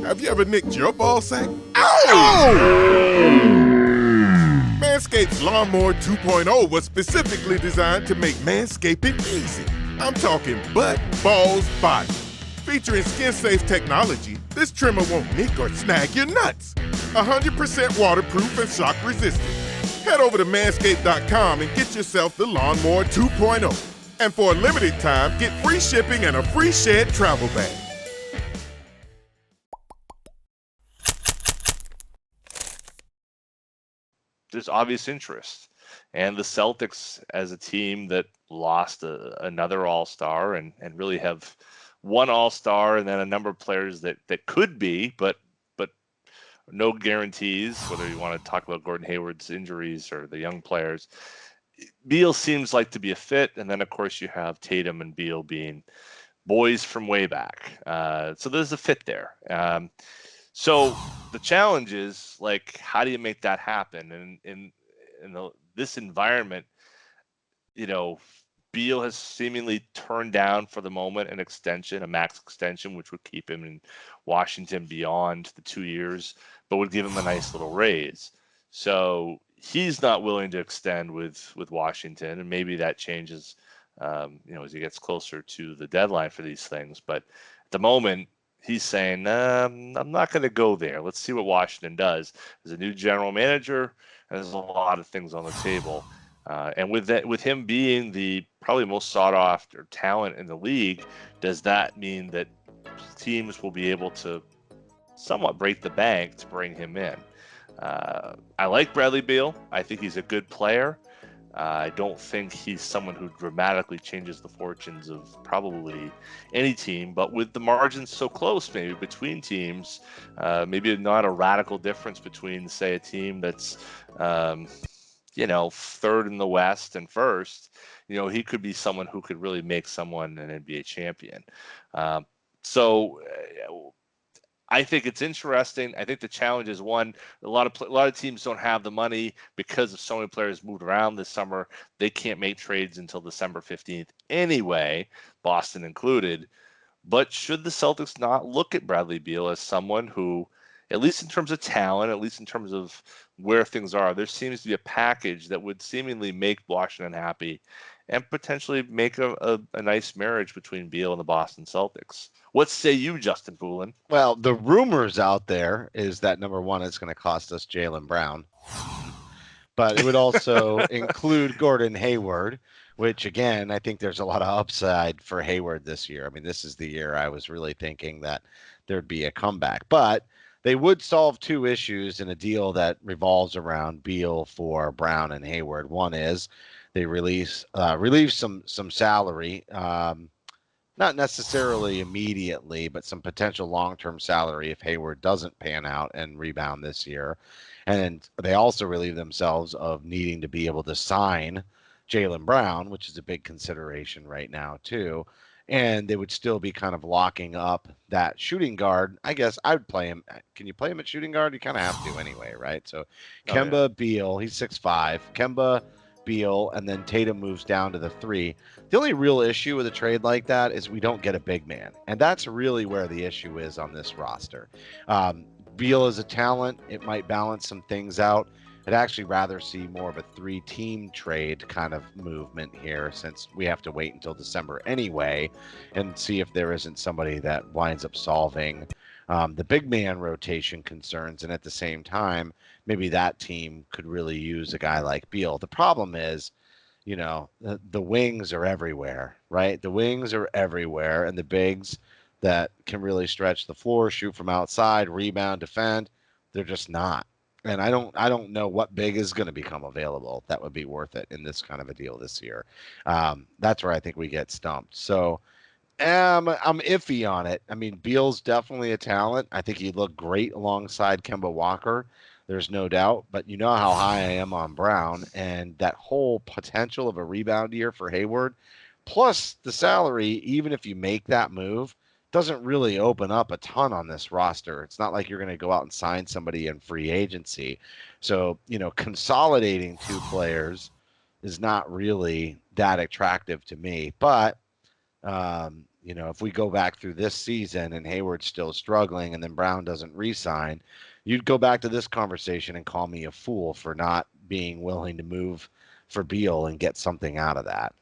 Have you ever nicked your ball sack? Ow! Manscaped's Lawnmower 2.0 was specifically designed to make manscaping easy. I'm talking butt, balls, body. Featuring skin-safe technology, this trimmer won't nick or snag your nuts. 100% waterproof and shock-resistant. Head over to manscaped.com and get yourself the Lawnmower 2.0. And for a limited time, get free shipping and a free Shed travel bag. There's obvious interest. And the Celtics, as a team that lost another all-star and really have one all-star and then a number of players that could be, but no guarantees, whether you want to talk about Gordon Hayward's injuries or the young players. Beal seems like to be a fit. And then, of course, you have Tatum and Beal being boys from way back. So there's a fit there. So the challenge is, like, how do you make that happen? And in this environment, Beal has seemingly turned down for the moment an extension, a max extension, which would keep him in Washington beyond the 2 years, but would give him a nice little raise. So he's not willing to extend with Washington, and maybe that changes, as he gets closer to the deadline for these things. But at the moment, he's saying, I'm not going to go there. Let's see what Washington does. There's a new general manager, and there's a lot of things on the table. And with him being the probably most sought-after talent in the league, does that mean that teams will be able to somewhat break the bank to bring him in? I like Bradley Beal. I think he's a good player. I don't think he's someone who dramatically changes the fortunes of probably any team, but with the margins so close maybe between teams, maybe not a radical difference between, say, a team that's third in the West and first, he could be someone who could really make someone an NBA champion. So I think it's interesting. I think the challenge is, one, a lot of teams don't have the money because of so many players moved around this summer. They can't make trades until December 15th anyway, Boston included. But should the Celtics not look at Bradley Beal as someone who, at least in terms of talent, at least in terms of where things are, there seems to be a package that would seemingly make Washington happy and potentially make a nice marriage between Beal and the Boston Celtics. What say you, Justin Poulin? Well, the rumors out there is that, number one, it's going to cost us Jaylen Brown. But it would also include Gordon Hayward, which, again, I think there's a lot of upside for Hayward this year. I mean, this is the year I was really thinking that there'd be a comeback. But they would solve two issues in a deal that revolves around Beal for Brown and Hayward. One is they relieve some salary, not necessarily immediately, but some potential long-term salary if Hayward doesn't pan out and rebound this year. And they also relieve themselves of needing to be able to sign Jaylen Brown, which is a big consideration right now too. And they would still be kind of locking up that shooting guard. I guess I would play him. Can you play him at shooting guard? You kind of have to anyway, right? So Kemba, Beal, he's 6'5". Kemba, Beal, and then Tatum moves down to the 3. The only real issue with a trade like that is we don't get a big man. And that's really where the issue is on this roster. Beal is a talent. It might balance some things out. I'd actually rather see more of a 3-team trade kind of movement here, since we have to wait until December anyway and see if there isn't somebody that winds up solving the big man rotation concerns. And at the same time, maybe that team could really use a guy like Beal. The problem is, the wings are everywhere, right? The wings are everywhere, and the bigs that can really stretch the floor, shoot from outside, rebound, defend, they're just not. And I don't know what big is going to become available that would be worth it in this kind of a deal this year. That's where I think we get stumped. So I'm iffy on it. I mean, Beal's definitely a talent. I think he'd look great alongside Kemba Walker. There's no doubt. But you know how high I am on Brown, and that whole potential of a rebound year for Hayward, plus the salary, even if you make that move, doesn't really open up a ton on this roster. It's not like you're going to go out and sign somebody in free agency. So, consolidating 2 players is not really that attractive to me. But, You know, if we go back through this season and Hayward's still struggling and then Brown doesn't re-sign, you'd go back to this conversation and call me a fool for not being willing to move for Beal and get something out of that.